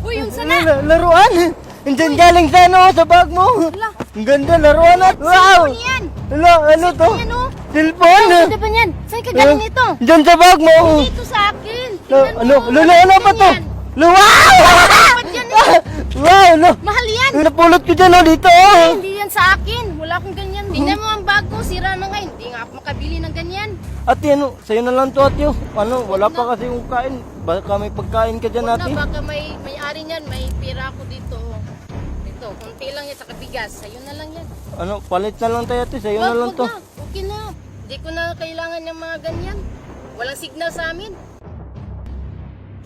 Uy, yung sana. Laruan! Diyan galing sa ano, sa bag mo. Hala. Ang ganda, laruan at wow! Ano yan? Hala, ano to? Yan o. Cellphone! Ano ba yan? Saan ka galing ito? Diyan sa bag mo! Dito sa akin. Ano? Lolo, ano pa to? Wow! Ba't yan eh? Wow! Ano? Mahal yan. Napulot ko dyan, oh, dito, oh! Hindi yan sa akin. Wala akong ganyan. Tingnan mo ang bag ko. Sira na nga. Hindi nga ako makabili ng ganyan. Ate, ano? Sa'yo na lang to, ate, oh. Ano? Wala pa kasi yung kain. Baka may pagkain ka dyan, Huwag ate. na, baka may-ari niyan. May pira ako dito. Ito, konti lang yan sa bigas. Sa'yo na lang yan. Ano? Palit na lang tayo, ate. Sa'yo na lang to. Wag na. Okay na. Hindi ko na kailangan ng mga ganyan. Walang signal sa amin.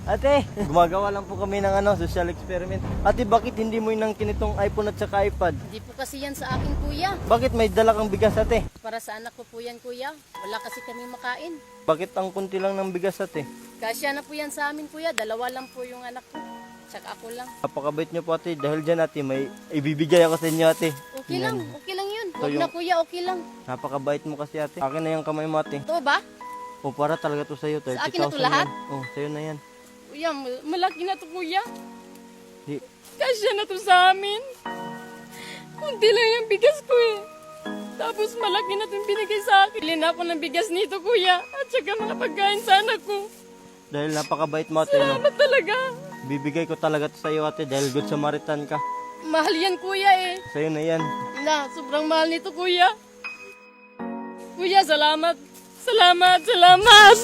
Ate, gumagawa lang po kami ng ano, social experiment. Ate, bakit hindi mo inang kinitong iPhone at saka iPad? Hindi po kasi yan sa akin, kuya. Bakit may dala kang bigas, ate? Para sa anak ko po yan, kuya. Wala kasi kami makain. Bakit ang kunti lang ng bigas, ate? Kasya na po yan sa amin, kuya. 2 lang po yung anak ko. Tsaka ako lang. Napakabait niyo po, ate. Dahil dyan, ate, may ibibigay ako sa inyo, ate. Okay lang. Okay lang yun. So, Huwag na, kuya. Okay lang. Napakabait mo kasi, ate. Akin na yung kamay mo, ate. Ito ba? O, para talaga to sa'yo. 30,000 Sa akin na to lahat? yan. O, sa'yo na yan. Kuya, malaki na to, kuya. Di, Kasya na to sa amin. Kunti lang yung bigas ko eh. Tapos malaki na itong binigay sa akin. Bilhin ako ng bigas nito, kuya. At saka mga pagkain sa anak ko. dahil napakabait mo, ate, no? Salamat talaga. Bibigay ko talaga to sa'yo, ate, dahil good Samaritan ka. Mahal yan, kuya eh. Sa'yo na yan. Na, sobrang mahal nito, kuya. Kuya, salamat. Salamat, salamat.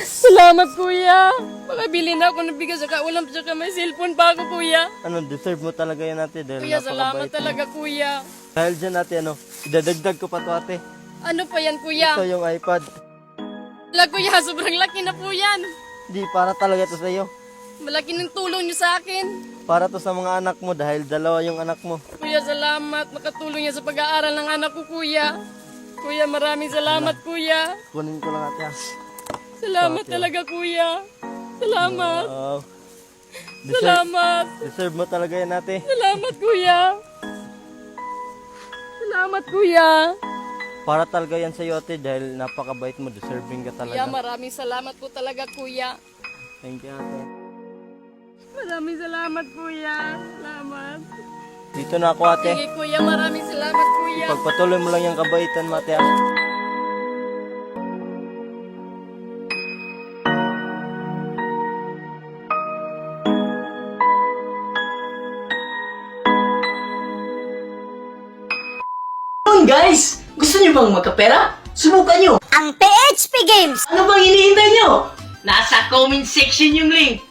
Salamat, kuya. Makabili na ako ng bigas saka ulam saka may cellphone pa ako, kuya. Ano, deserve mo talaga yan, ate, dahil Kuya, salamat napakabait mo. talaga, kuya. Dahil dyan, ate, ano, idadagdag ko pa to, ate. Ano pa yan, kuya? Ito yung iPad. Wala, kuya. Sobrang laki na po yan. Di, para talaga to sa'yo. Malaki ng tulong niyo sa akin. Para to sa mga anak mo, dahil 2 yung anak mo. Kuya, salamat. Makatulong yan sa pag-aaral ng anak ko, kuya. Kuya, maraming salamat, kuya. Kunin ko lang, ate, ha. Salamat Okay. talaga, kuya. Salamat. Wow. Salamat. Deserve mo talaga yan, ate. Salamat, kuya. Salamat, kuya. Para talaga yan sa'yo, ate, dahil napakabait mo. Deserving ka Kuya, talaga. maraming salamat po talaga, kuya. Thank you, ate. Maraming salamat, kuya. Salamat. Dito na ako, ate. Sige, kuya. Maraming salamat, kuya. Pagpatuloy mo lang yung kabaitan mo, ate, ha. Yun guys! Gusto niyo bang magkapera? Subukan niyo! Ang PHP Games! Ano bang hinihintay niyo? Nasa comment section yung link!